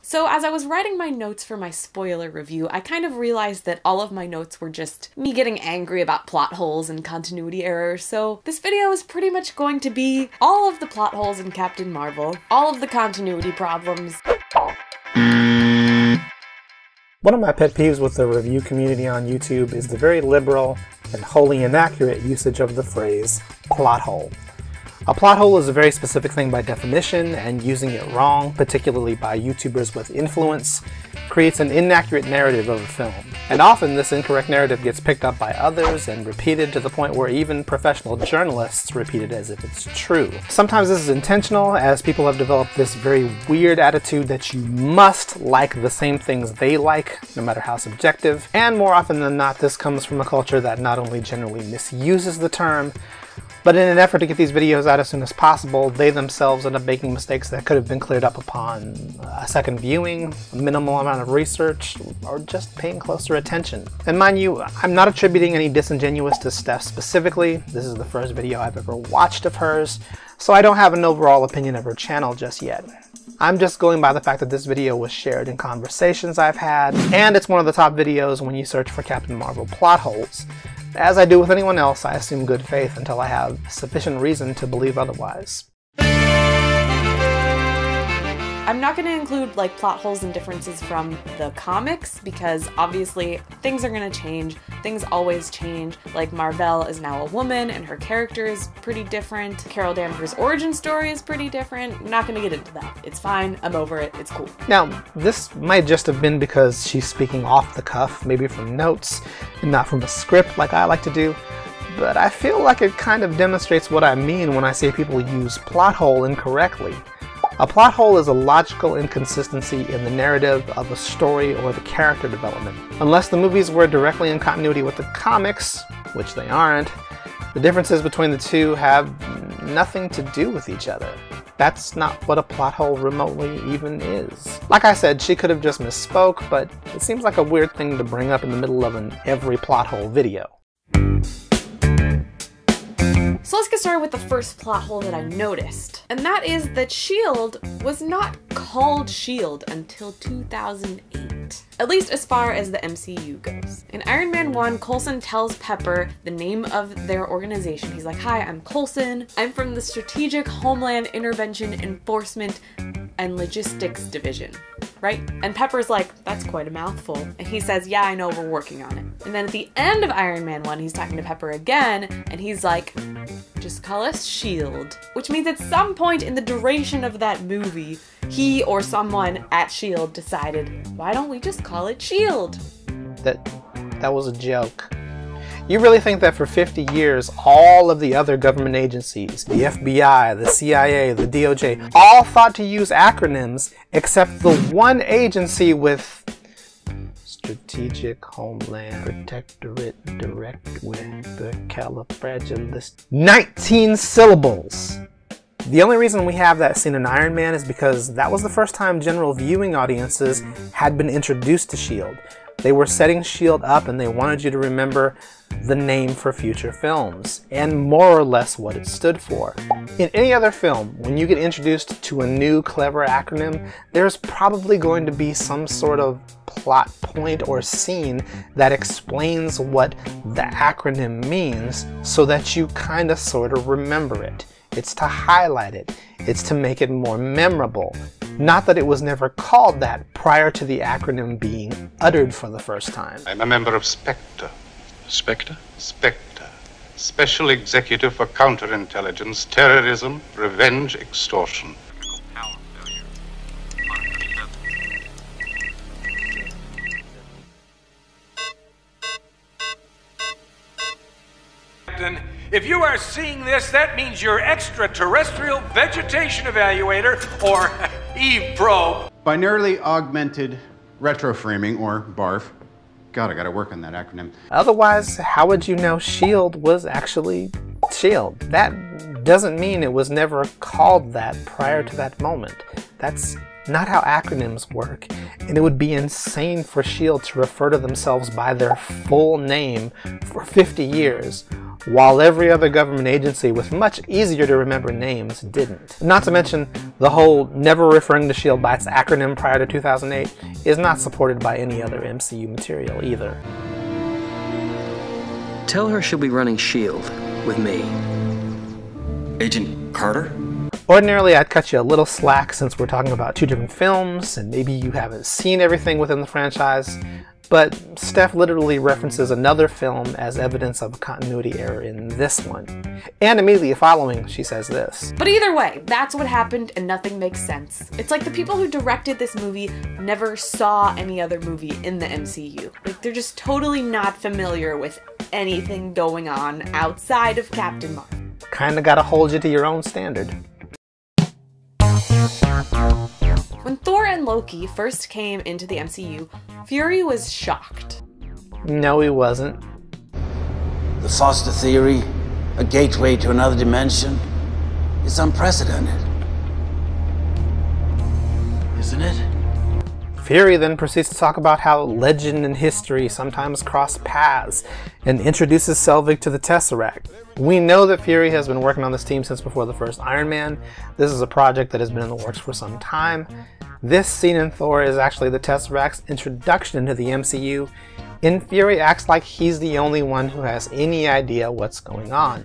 So as I was writing my notes for my spoiler review, I kind of realized that all of my notes were just me getting angry about plot holes and continuity errors, so this video is pretty much going to be all of the plot holes in Captain Marvel, all of the continuity problems. One of my pet peeves with the review community on YouTube is the very liberal and wholly inaccurate usage of the phrase plot hole. A plot hole is a very specific thing by definition, and using it wrong, particularly by YouTubers with influence, creates an inaccurate narrative of a film. And often this incorrect narrative gets picked up by others and repeated to the point where even professional journalists repeat it as if it's true. Sometimes this is intentional, as people have developed this very weird attitude that you must like the same things they like, no matter how subjective. And more often than not, this comes from a culture that not only generally misuses the term, but in an effort to get these videos out as soon as possible, they themselves end up making mistakes that could have been cleared up upon a second viewing, a minimal amount of research, or just paying closer attention. And mind you, I'm not attributing any disingenuous to Steph specifically. This is the first video I've ever watched of hers, so I don't have an overall opinion of her channel just yet. I'm just going by the fact that this video was shared in conversations I've had, and it's one of the top videos when you search for Captain Marvel plot holes. As I do with anyone else, I assume good faith until I have sufficient reason to believe otherwise. I'm not going to include like plot holes and differences from the comics because obviously things are going to change. Things always change. Like Mar-Vell is now a woman and her character is pretty different. Carol Danvers' origin story is pretty different. I'm not going to get into that. It's fine. I'm over it. It's cool. Now, this might just have been because she's speaking off the cuff, maybe from notes and not from a script like I like to do. But I feel like it kind of demonstrates what I mean when I say people use plot hole incorrectly. A plot hole is a logical inconsistency in the narrative of a story or the character development. Unless the movies were directly in continuity with the comics, which they aren't, the differences between the two have nothing to do with each other. That's not what a plot hole remotely even is. Like I said, she could have just misspoke, but it seems like a weird thing to bring up in the middle of an every plot hole video. So let's get started with the first plot hole that I noticed, and that is that S.H.I.E.L.D. was not called S.H.I.E.L.D. until 2008, at least as far as the MCU goes. In Iron Man 1, Coulson tells Pepper the name of their organization. He's like, "Hi, I'm Coulson. I'm from the Strategic Homeland Intervention Enforcement and Logistics Division." Right? And Pepper's like, "That's quite a mouthful." And he says, "Yeah, I know, we're working on it." And then at the end of Iron Man 1, he's talking to Pepper again, and he's like, "Just call us S.H.I.E.L.D." Which means at some point in the duration of that movie, he or someone at S.H.I.E.L.D. decided, why don't we just call it S.H.I.E.L.D.? That was a joke. You really think that for 50 years, all of the other government agencies, the FBI, the CIA, the DOJ, all thought to use acronyms except the one agency with Strategic Homeland Protectorate Direct with the Califragilistic 19 syllables. The only reason we have that scene in Iron Man is because that was the first time general viewing audiences had been introduced to S.H.I.E.L.D. They were setting S.H.I.E.L.D. up and they wanted you to remember the name for future films, and more or less what it stood for. In any other film, when you get introduced to a new clever acronym, there's probably going to be some sort of plot point or scene that explains what the acronym means so that you kind of sort of remember it. It's to highlight it. It's to make it more memorable. Not that it was never called that prior to the acronym being uttered for the first time. I'm a member of SPECTRE. Spectre? SPECTRE. Special Executive for Counterintelligence, Terrorism, Revenge, Extortion. If you are seeing this, that means your extraterrestrial vegetation evaluator, or Eve probe. Binarily augmented retroframing, or BARF. God, I gotta work on that acronym. Otherwise, how would you know S.H.I.E.L.D. was actually S.H.I.E.L.D.? That doesn't mean it was never called that prior to that moment. That's not how acronyms work, and it would be insane for S.H.I.E.L.D. to refer to themselves by their full name for 50 years, while every other government agency with much easier to remember names didn't. Not to mention, the whole never referring to S.H.I.E.L.D. by its acronym prior to 2008 is not supported by any other MCU material either. Tell her she'll be running S.H.I.E.L.D. with me. Agent Carter? Ordinarily, I'd cut you a little slack since we're talking about two different films, and maybe you haven't seen everything within the franchise, but Steph literally references another film as evidence of a continuity error in this one. And immediately following, she says this. But either way, that's what happened and nothing makes sense. It's like the people who directed this movie never saw any other movie in the MCU. Like, they're just totally not familiar with anything going on outside of Captain Marvel. Kinda gotta hold you to your own standard. When Thor and Loki first came into the MCU, Fury was shocked. No, he wasn't. The Foster theory, a gateway to another dimension, is unprecedented. Isn't it? Fury then proceeds to talk about how legend and history sometimes cross paths and introduces Selvig to the Tesseract. We know that Fury has been working on this team since before the first Iron Man. This is a project that has been in the works for some time. This scene in Thor is actually the Tesseract's introduction into the MCU, and Fury acts like he's the only one who has any idea what's going on.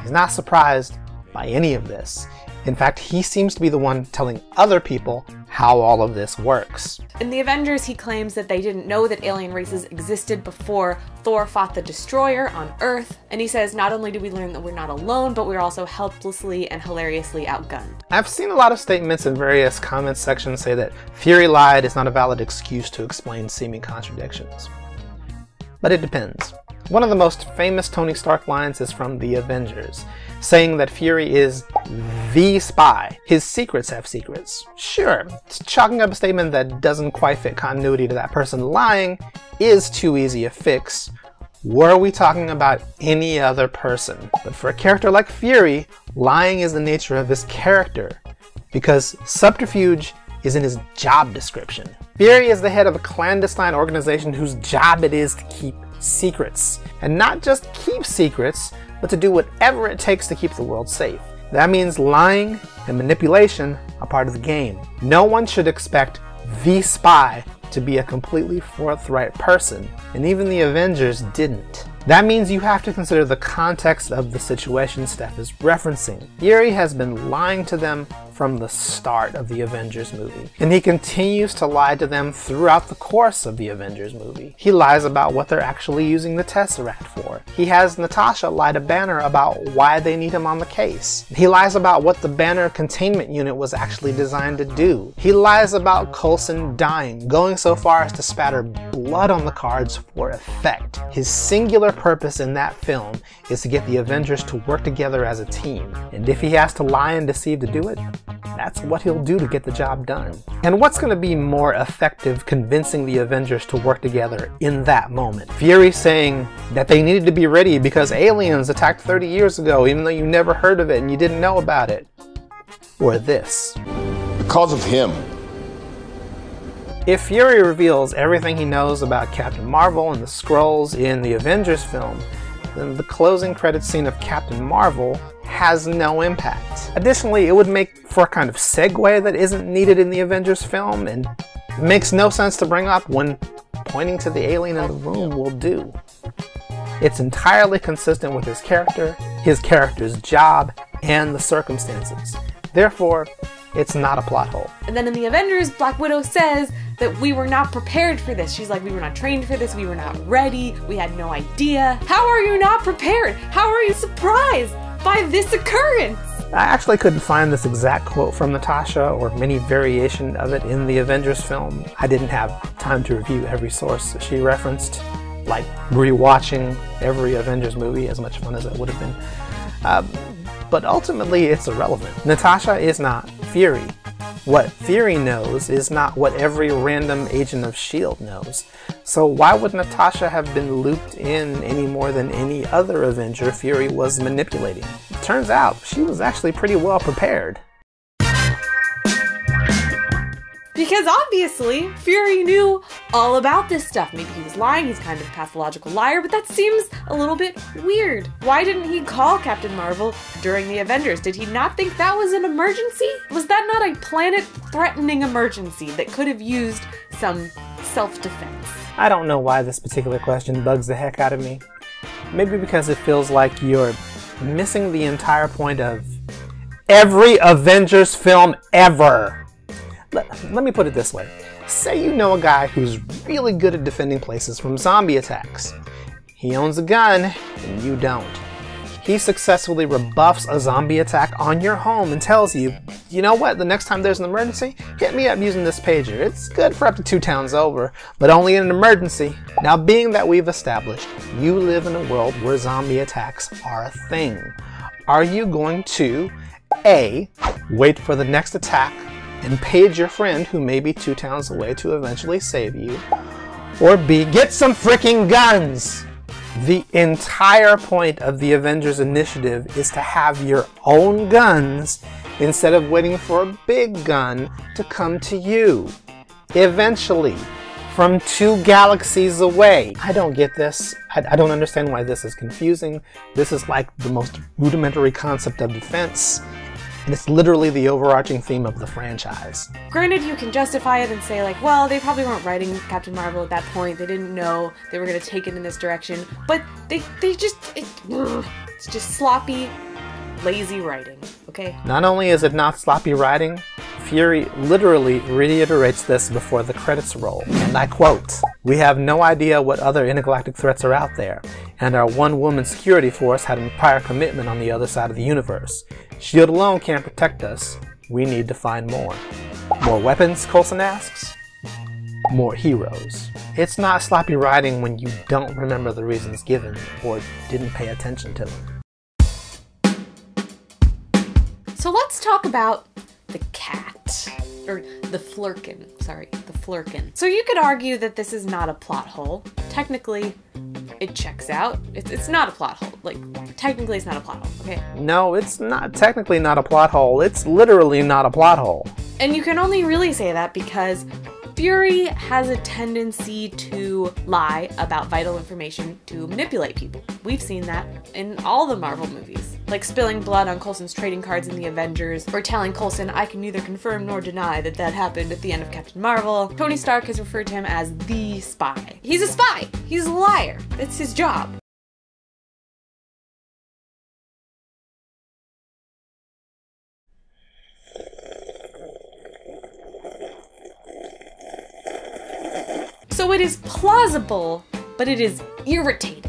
He's not surprised by any of this. In fact, he seems to be the one telling other people how all of this works. In the Avengers, he claims that they didn't know that alien races existed before Thor fought the Destroyer on Earth, and he says not only do we learn that we're not alone, but we're also helplessly and hilariously outgunned. I've seen a lot of statements in various comment sections say that Fury lied is not a valid excuse to explain seeming contradictions. But it depends. One of the most famous Tony Stark lines is from The Avengers, saying that Fury is the spy. His secrets have secrets. Sure, chalking up a statement that doesn't quite fit continuity to that person lying is too easy a fix. Were we talking about any other person? But for a character like Fury, lying is the nature of his character, because subterfuge is in his job description. Fury is the head of a clandestine organization whose job it is to keep secrets. And not just keep secrets, but to do whatever it takes to keep the world safe. That means lying and manipulation are part of the game. No one should expect the spy to be a completely forthright person, and even the Avengers didn't. That means you have to consider the context of the situation Steph is referencing. Fury has been lying to them from the start of the Avengers movie, and he continues to lie to them throughout the course of the Avengers movie. He lies about what they're actually using the Tesseract for. He has Natasha lie to Banner about why they need him on the case. He lies about what the Banner containment unit was actually designed to do. He lies about Coulson dying, going so far as to spatter blood on the cards for effect. His singular purpose in that film is to get the Avengers to work together as a team, and if he has to lie and deceive to do it, that's what he'll do to get the job done. And what's going to be more effective convincing the Avengers to work together in that moment? Fury saying that they needed to be ready because aliens attacked 30 years ago even though you never heard of it and you didn't know about it. Or this. Because of him. If Fury reveals everything he knows about Captain Marvel and the Skrulls in the Avengers film, then the closing credits scene of Captain Marvel has no impact. Additionally, it would make for a kind of segue that isn't needed in the Avengers film and makes no sense to bring up when pointing to the alien in the room will do. It's entirely consistent with his character's job, and the circumstances. Therefore, it's not a plot hole. And then in the Avengers, Black Widow says that we were not prepared for this. She's like, we were not trained for this, we were not ready, we had no idea. How are you not prepared? How are you surprised by this occurrence? I actually couldn't find this exact quote from Natasha or any variation of it in the Avengers film. I didn't have time to review every source that she referenced, like rewatching every Avengers movie, as much fun as it would have been. But ultimately, it's irrelevant. Natasha is not Fury. What Fury knows is not what every random agent of S.H.I.E.L.D. knows. So why would Natasha have been looped in any more than any other Avenger Fury was manipulating? It turns out she was actually pretty well prepared. Because obviously, Fury knew all about this stuff. Maybe he was lying, he's kind of a pathological liar, but that seems a little bit weird. Why didn't he call Captain Marvel during the Avengers? Did he not think that was an emergency? Was that not a planet-threatening emergency that could have used some self-defense? I don't know why this particular question bugs the heck out of me. Maybe because it feels like you're missing the entire point of every Avengers film ever. Let me put it this way. Say you know a guy who's really good at defending places from zombie attacks. He owns a gun, and you don't. He successfully rebuffs a zombie attack on your home and tells you, you know what, the next time there's an emergency, hit me up using this pager. It's good for up to 2 towns over, but only in an emergency. Now, being that we've established you live in a world where zombie attacks are a thing, are you going to A, wait for the next attack and page your friend who may be 2 towns away to eventually save you, or B, get some freaking guns? The entire point of the Avengers Initiative is to have your own guns instead of waiting for a big gun to come to you. Eventually, from 2 galaxies away. I don't get this. I don't understand why this is confusing. This is like the most rudimentary concept of defense. And it's literally the overarching theme of the franchise. Granted, you can justify it and say like, well, they probably weren't writing Captain Marvel at that point. They didn't know they were going to take it in this direction. But it's just sloppy, lazy writing, okay? Not only is it not sloppy writing, Fury literally reiterates this before the credits roll. And I quote, "We have no idea what other intergalactic threats are out there, and our one-woman security force had a prior commitment on the other side of the universe. S.H.I.E.L.D. alone can't protect us. We need to find more." More weapons, Coulson asks? More heroes. It's not sloppy writing when you don't remember the reasons given or didn't pay attention to them. So let's talk about the cat. Or the Flerken. Sorry, the Flerken. So you could argue that this is not a plot hole. Technically, it checks out. It's not a plot hole. Like, technically it's not a plot hole, okay? No, it's not technically not a plot hole. It's literally not a plot hole. And you can only really say that because Fury has a tendency to lie about vital information to manipulate people. We've seen that in all the Marvel movies. Like spilling blood on Coulson's trading cards in the Avengers, or telling Coulson, I can neither confirm nor deny that happened at the end of Captain Marvel. Tony Stark has referred to him as the spy. He's a spy! He's a liar! It's his job. So it is plausible, but it is irritating.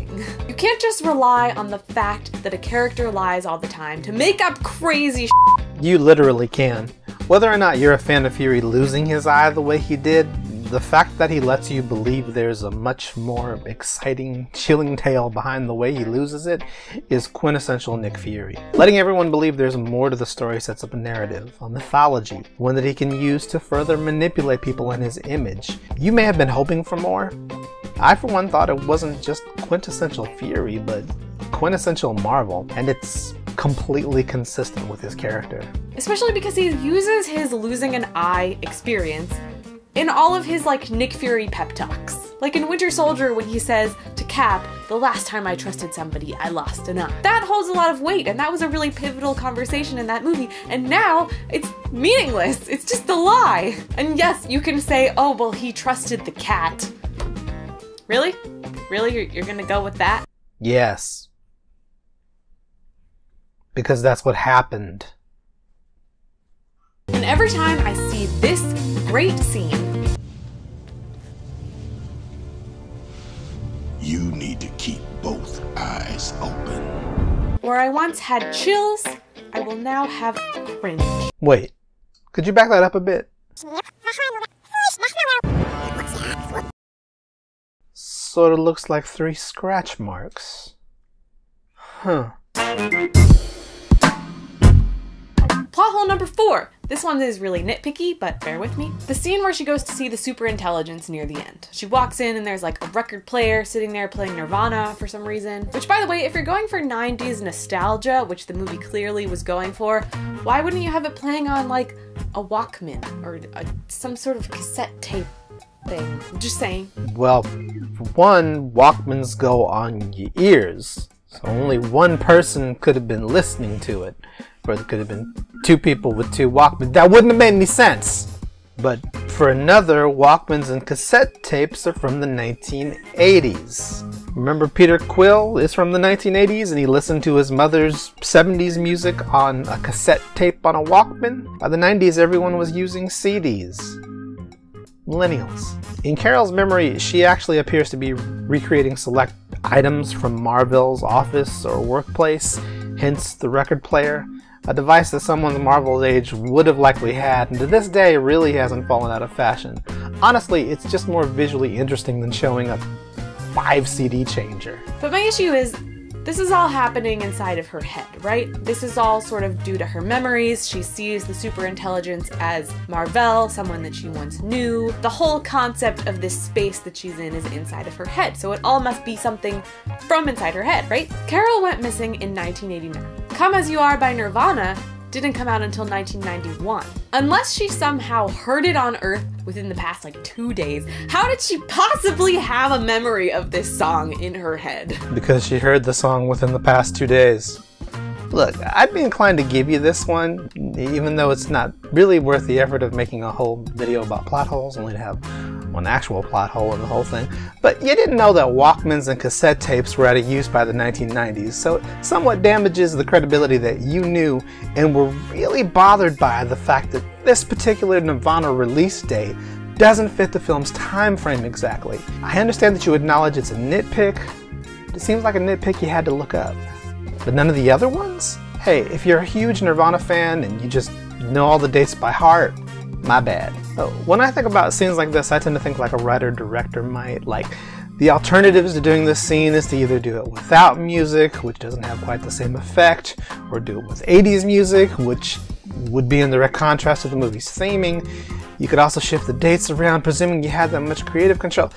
You can't just rely on the fact that a character lies all the time to make up crazy shit. You literally can. Whether or not you're a fan of Fury losing his eye the way he did, the fact that he lets you believe there's a much more exciting, chilling tale behind the way he loses it is quintessential Nick Fury. Letting everyone believe there's more to the story sets up a narrative, a mythology, one that he can use to further manipulate people in his image. You may have been hoping for more. I, for one, thought it wasn't just quintessential Fury, but quintessential Marvel, and it's completely consistent with his character. Especially because he uses his losing an eye experience in all of his, like, Nick Fury pep talks. Like in Winter Soldier when he says to Cap, the last time I trusted somebody, I lost an eye. That holds a lot of weight, and that was a really pivotal conversation in that movie, and now it's meaningless. It's just a lie. And yes, you can say, oh, well, he trusted the cat. Really? Really? You're gonna go with that? Yes. Because that's what happened. And every time I see this great scene, you need to keep both eyes open. Where I once had chills, I will now have cringe. Wait, could you back that up a bit? Sort of looks like 3 scratch marks. Huh. Plot hole number 4. This one is really nitpicky, but bear with me. The scene where she goes to see the superintelligence near the end. She walks in and there's like a record player sitting there playing Nirvana for some reason. Which, by the way, if you're going for 90s nostalgia, which the movie clearly was going for, why wouldn't you have it playing on like a Walkman or some sort of cassette tape thing? Just saying. Well, for one, Walkmans go on your ears, so only one person could have been listening to it. Or there could have been two people with two Walkmans. That wouldn't have made any sense. But for another, Walkmans and cassette tapes are from the 1980s. Remember Peter Quill is from the 1980s and he listened to his mother's 70s music on a cassette tape on a Walkman? By the 90s, everyone was using CDs. Millennials. In Carol's memory, she actually appears to be recreating select items from Marvel's office or workplace, hence the record player. A device that someone Marvel's age would have likely had, and to this day really hasn't fallen out of fashion. Honestly, it's just more visually interesting than showing a 5 CD changer. But my issue is, this is all happening inside of her head, right? This is all sort of due to her memories. She sees the superintelligence as Mar-Vell, someone that she once knew. The whole concept of this space that she's in is inside of her head, so it all must be something from inside her head, right? Carol went missing in 1989. Come As You Are by Nirvana didn't come out until 1991. Unless she somehow heard it on Earth within the past like 2 days, how did she possibly have a memory of this song in her head? Because she heard the song within the past 2 days. Look, I'd be inclined to give you this one, even though it's not really worth the effort of making a whole video about plot holes, only to have one actual plot hole in the whole thing. But you didn't know that Walkmans and cassette tapes were out of use by the 1990s, so it somewhat damages the credibility that you knew and were really bothered by the fact that this particular Nirvana release date doesn't fit the film's time frame exactly. I understand that you acknowledge it's a nitpick, but it seems like a nitpick you had to look up. But none of the other ones? Hey, if you're a huge Nirvana fan and you just know all the dates by heart, my bad. When I think about scenes like this, I tend to think like a writer-director might. Like, the alternatives to doing this scene is to either do it without music, which doesn't have quite the same effect, or do it with 80s music, which would be in direct contrast to the movie's theming. You could also shift the dates around, presuming you had that much creative control.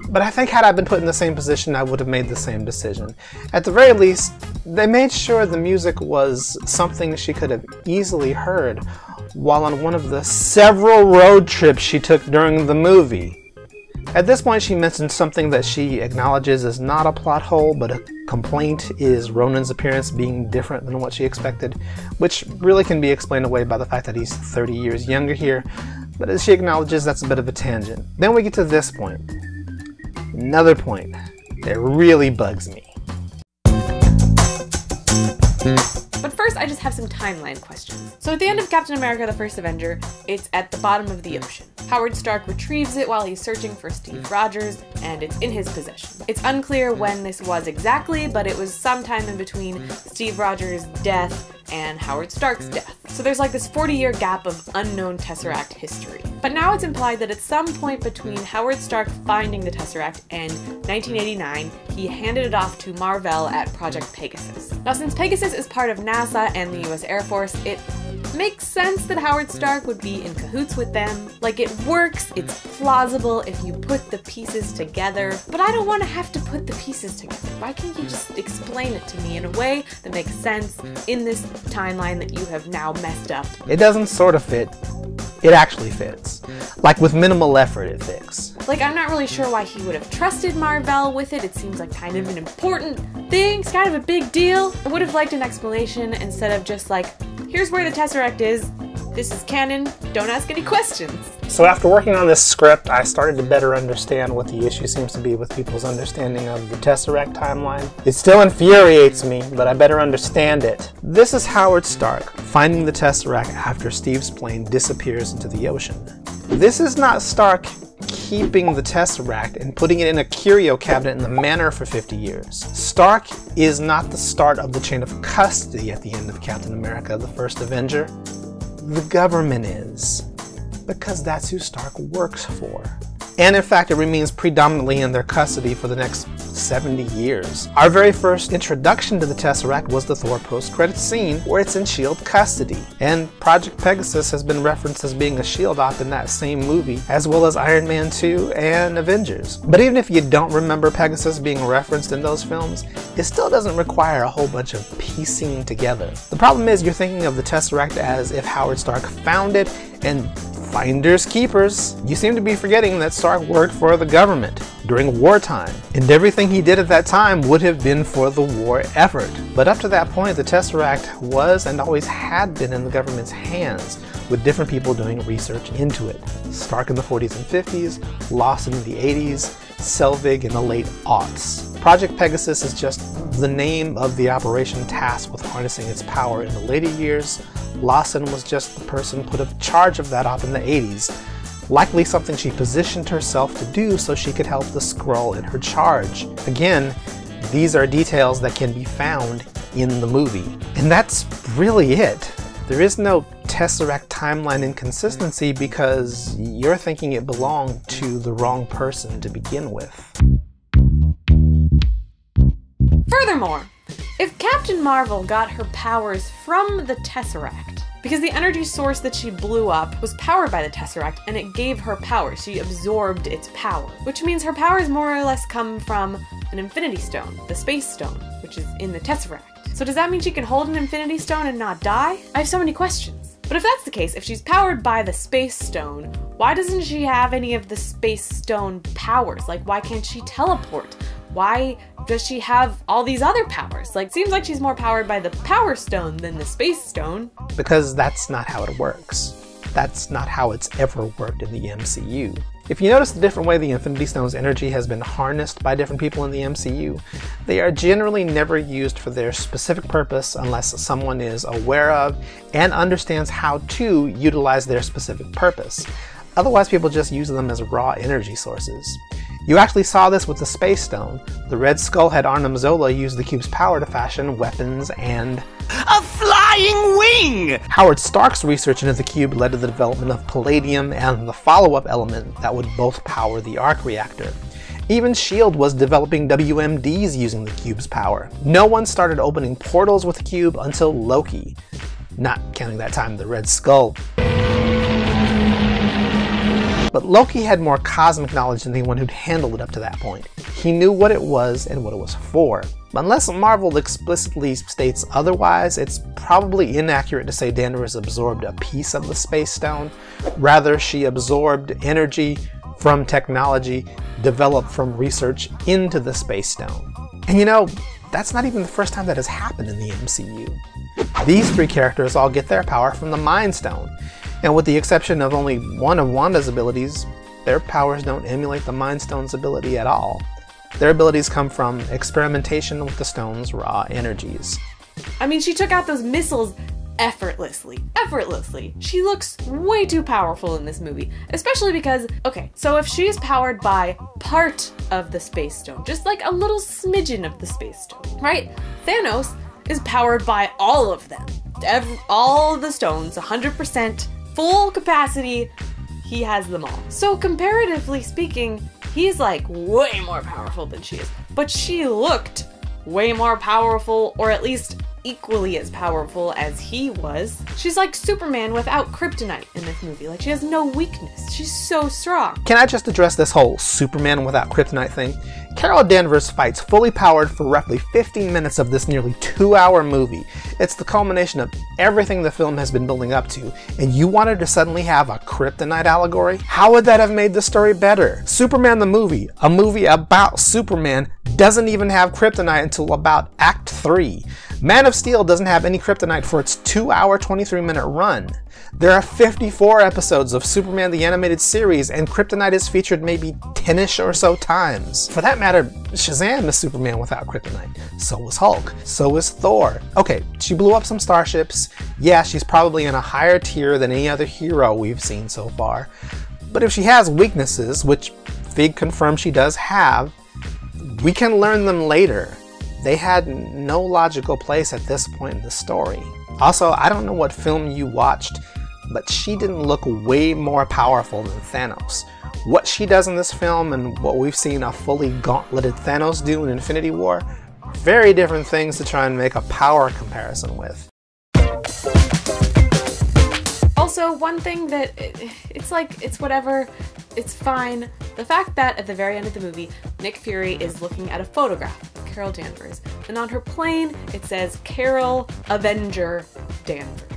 But I think had I been put in the same position, I would have made the same decision. At the very least, they made sure the music was something she could have easily heard while on one of the several road trips she took during the movie. At this point, she mentioned something that she acknowledges is not a plot hole, but a complaint is Ronan's appearance being different than what she expected, which really can be explained away by the fact that he's 30 years younger here, but as she acknowledges, that's a bit of a tangent. Then we get to this point. Another point that really bugs me. But first, I just have some timeline questions. So at the end of Captain America: The First Avenger, it's at the bottom of the ocean. Howard Stark retrieves it while he's searching for Steve Rogers, and it's in his possession. It's unclear when this was exactly, but it was sometime in between Steve Rogers' death and Howard Stark's death. So there's like this 40-year gap of unknown Tesseract history. But now it's implied that at some point between Howard Stark finding the Tesseract and 1989, he handed it off to Mar-Vell at Project Pegasus. Now, since Pegasus is part of NASA and the US Air Force, it makes sense that Howard Stark would be in cahoots with them. Like, it works, it's plausible if you put the pieces together, but I don't want to have to put the pieces together. Why can't you just explain it to me in a way that makes sense in this timeline that you have now messed up? It doesn't sort of fit. It actually fits. Like, with minimal effort, it fits. Like, I'm not really sure why he would have trusted Mar-Vell with it. It seems like kind of an important thing. It's kind of a big deal. I would have liked an explanation instead of just like, here's where the Tesseract is. This is canon. Don't ask any questions. So after working on this script, I started to better understand what the issue seems to be with people's understanding of the Tesseract timeline. It still infuriates me, but I better understand it. This is Howard Stark finding the Tesseract after Steve's plane disappears into the ocean. This is not Stark keeping the Tesseract and putting it in a curio cabinet in the manor for 50 years. Stark is not the start of the chain of custody at the end of Captain America: The First Avenger. The government is, because that's who Stark works for. And in fact, it remains predominantly in their custody for the next almost 70 years. Our very first introduction to the Tesseract was the Thor post-credits scene where it's in S.H.I.E.L.D. custody, and Project Pegasus has been referenced as being a S.H.I.E.L.D. op in that same movie, as well as Iron Man 2 and Avengers. But even if you don't remember Pegasus being referenced in those films, it still doesn't require a whole bunch of piecing together. The problem is you're thinking of the Tesseract as if Howard Stark found it, and finders keepers. You seem to be forgetting that Stark worked for the government during wartime, and everything he did at that time would have been for the war effort. But up to that point, the Tesseract was and always had been in the government's hands, with different people doing research into it. Stark in the 40s and 50s, Lawson in the 80s, Selvig in the late aughts. Project Pegasus is just the name of the operation tasked with harnessing its power in the later years. Lawson was just the person put in charge of that op in the 80s, likely something she positioned herself to do so she could help the Skrull in her charge. Again, these are details that can be found in the movie. And that's really it. There is no Tesseract timeline inconsistency because you're thinking it belonged to the wrong person to begin with. Furthermore, if Captain Marvel got her powers from the Tesseract, because the energy source that she blew up was powered by the Tesseract and it gave her power, she absorbed its power, which means her powers more or less come from an Infinity Stone, the Space Stone, which is in the Tesseract. So does that mean she can hold an Infinity Stone and not die? I have so many questions. But if that's the case, if she's powered by the Space Stone, why doesn't she have any of the Space Stone powers? Like, why can't she teleport? Why does she have all these other powers? Like, seems like she's more powered by the Power Stone than the Space Stone. Because that's not how it works. That's not how it's ever worked in the MCU. If you notice the different way the Infinity Stone's energy has been harnessed by different people in the MCU, they are generally never used for their specific purpose unless someone is aware of and understands how to utilize their specific purpose. Otherwise, people just use them as raw energy sources. You actually saw this with the Space Stone. The Red Skull had Arnim Zola use the cube's power to fashion weapons and a flying wing! Howard Stark's research into the cube led to the development of Palladium and the follow-up element that would both power the arc reactor. Even S.H.I.E.L.D. was developing WMDs using the cube's power. No one started opening portals with the cube until Loki. Not counting that time the Red Skull. But Loki had more cosmic knowledge than anyone who'd handled it up to that point. He knew what it was and what it was for. Unless Marvel explicitly states otherwise, it's probably inaccurate to say Danvers absorbed a piece of the Space Stone. Rather, she absorbed energy from technology developed from research into the Space Stone. And you know, that's not even the first time that has happened in the MCU. These three characters all get their power from the Mind Stone. And with the exception of only one of Wanda's abilities, their powers don't emulate the Mind Stone's ability at all. Their abilities come from experimentation with the stone's raw energies. I mean, she took out those missiles effortlessly. Effortlessly. She looks way too powerful in this movie, especially because, okay, so if she is powered by part of the Space Stone, just like a little smidgen of the Space Stone, right? Thanos is powered by all of them. All of the stones, 100%. Full capacity, he has them all. So comparatively speaking, he's like way more powerful than she is. But she looked way more powerful, or at least equally as powerful as he was. She's like Superman without kryptonite in this movie. Like, she has no weakness. She's so strong. Can I just address this whole Superman without kryptonite thing? Carol Danvers fights fully powered for roughly 15 minutes of this nearly 2-hour movie. It's the culmination of everything the film has been building up to, and you wanted to suddenly have a kryptonite allegory? How would that have made the story better? Superman the movie, a movie about Superman, doesn't even have kryptonite until about Act 3. Man of Steel doesn't have any kryptonite for its 2-hour, 23-minute run. There are 54 episodes of Superman the Animated Series, and kryptonite is featured maybe 10-ish or so times. For that matter, Shazam is Superman without kryptonite. So was Hulk. So is Thor. Okay, she blew up some starships. Yeah, she's probably in a higher tier than any other hero we've seen so far. But if she has weaknesses, which Fig confirms she does have, we can learn them later. They had no logical place at this point in the story. Also, I don't know what film you watched, but she didn't look way more powerful than Thanos. What she does in this film and what we've seen a fully gauntleted Thanos do in Infinity War, very different things to try and make a power comparison with. Also, one thing that, it's like, it's whatever, it's fine. The fact that at the very end of the movie, Nick Fury is looking at a photograph of Carol Danvers, and on her plane it says Carol Avenger Danvers.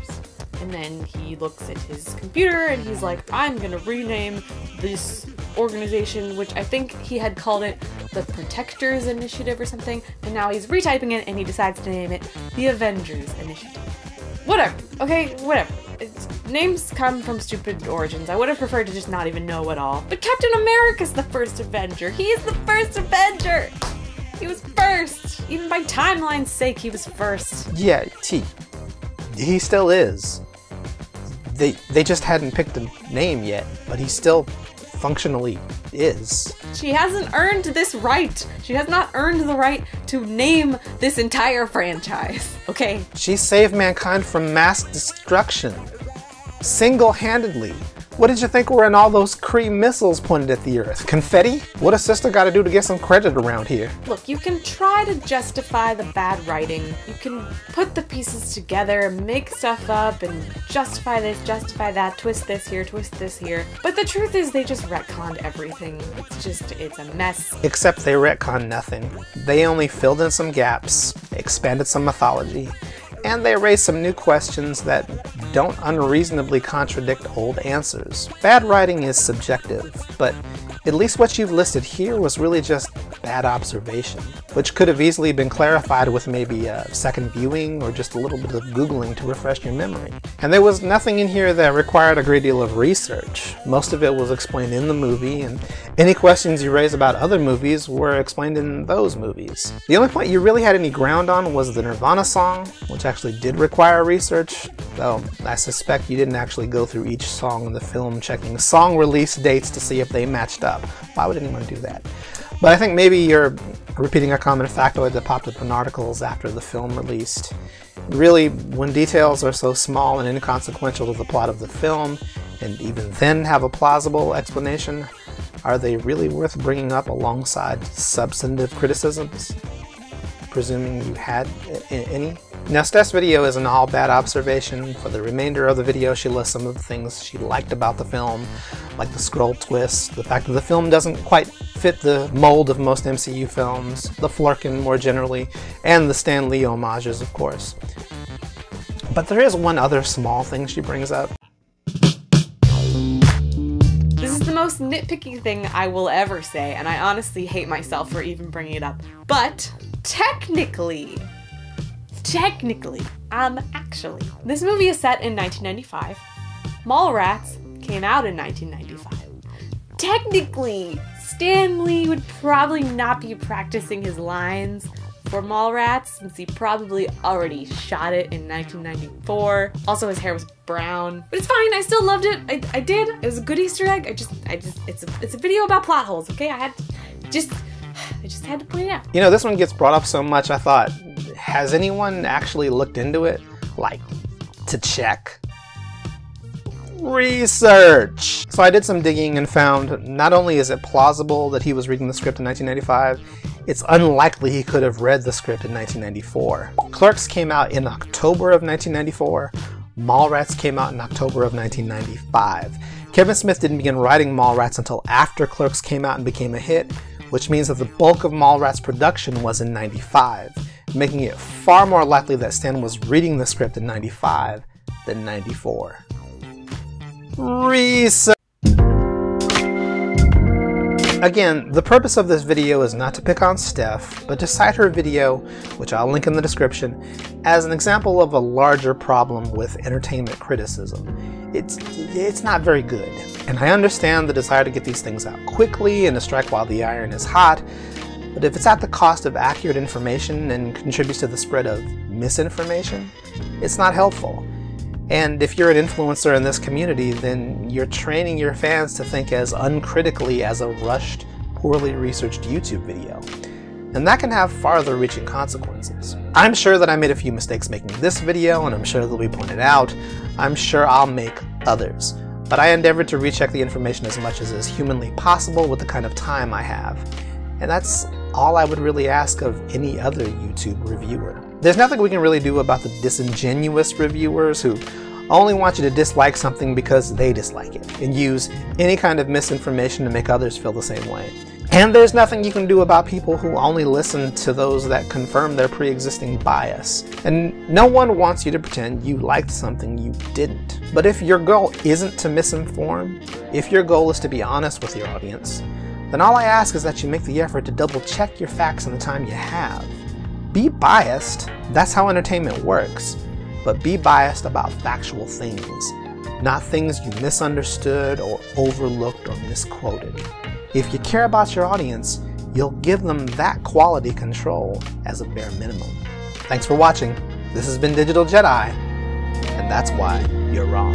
And then he looks at his computer and he's like, I'm gonna rename this organization, which I think he had called it the Protectors Initiative or something, and now he's retyping it and he decides to name it the Avengers Initiative. Whatever, okay, whatever. Names come from stupid origins. I would have preferred to just not even know at all. But Captain America's the first Avenger. He's the first Avenger! He was first! Even by timeline's sake, he was first. Yeah, he still is. They just hadn't picked a name yet, but he still functionally is. She hasn't earned this right. She has not earned the right to name this entire franchise, okay? She saved mankind from mass destruction. Single-handedly. What did you think were in all those Kree missiles pointed at the Earth? Confetti? What a sister gotta do to get some credit around here? Look, you can try to justify the bad writing. You can put the pieces together, make stuff up, and justify this, justify that, twist this here, twist this here. But the truth is they just retconned everything. It's a mess. Except they retconned nothing. They only filled in some gaps, expanded some mythology, and they raise some new questions that don't unreasonably contradict old answers. Bad writing is subjective, but at least what you've listed here was really just bad observation, which could have easily been clarified with maybe a second viewing or just a little bit of Googling to refresh your memory. And there was nothing in here that required a great deal of research. Most of it was explained in the movie, and any questions you raised about other movies were explained in those movies. The only point you really had any ground on was the Nirvana song, which actually did require research, though I suspect you didn't actually go through each song in the film checking song release dates to see if they matched up. Why would anyone do that? But I think maybe you're repeating a common factoid that popped up in articles after the film released. Really, when details are so small and inconsequential to the plot of the film, and even then have a plausible explanation, are they really worth bringing up alongside substantive criticisms? Presuming you had any? Now, Steph's video is an all bad observation. For the remainder of the video, she lists some of the things she liked about the film, like the Skrull twist, the fact that the film doesn't quite fit the mold of most MCU films, the Flerken more generally, and the Stan Lee homages, of course. But there is one other small thing she brings up. This is the most nitpicky thing I will ever say, and I honestly hate myself for even bringing it up. But technically, actually, this movie is set in 1995. Mallrats came out in 1995. Technically, Stan Lee would probably not be practicing his lines for Mallrats since he probably already shot it in 1994. Also, his hair was brown, but it's fine. I still loved it. I did. It was a good Easter egg. It's a video about plot holes. Okay, I just had to point it out. You know, this one gets brought up so much. I thought, has anyone actually looked into it, like to check? Research! So I did some digging and found not only is it plausible that he was reading the script in 1995, it's unlikely he could have read the script in 1994. Clerks came out in October of 1994. Mallrats came out in October of 1995. Kevin Smith didn't begin writing Mallrats until after Clerks came out and became a hit, which means that the bulk of Mallrats' production was in 95, making it far more likely that Stan was reading the script in 95 than 94. Research. Again, the purpose of this video is not to pick on Steph, but to cite her video, which I'll link in the description, as an example of a larger problem with entertainment criticism. It's not very good, and I understand the desire to get these things out quickly and to strike while the iron is hot, but if it's at the cost of accurate information and contributes to the spread of misinformation, it's not helpful. And if you're an influencer in this community, then you're training your fans to think as uncritically as a rushed, poorly researched YouTube video. And that can have farther-reaching consequences. I'm sure that I made a few mistakes making this video, and I'm sure they'll be pointed out. I'm sure I'll make others. but I endeavor to recheck the information as much as is humanly possible with the kind of time I have. And that's all I would really ask of any other YouTube reviewer. There's nothing we can really do about the disingenuous reviewers who only want you to dislike something because they dislike it, and use any kind of misinformation to make others feel the same way. And there's nothing you can do about people who only listen to those that confirm their pre-existing bias. And no one wants you to pretend you liked something you didn't. But if your goal isn't to misinform, if your goal is to be honest with your audience, then all I ask is that you make the effort to double check your facts in the time you have. Be biased, that's how entertainment works, but be biased about factual things, not things you misunderstood or overlooked or misquoted. If you care about your audience, you'll give them that quality control as a bare minimum. Thanks for watching. This has been Digital Jedi, and that's why you're wrong.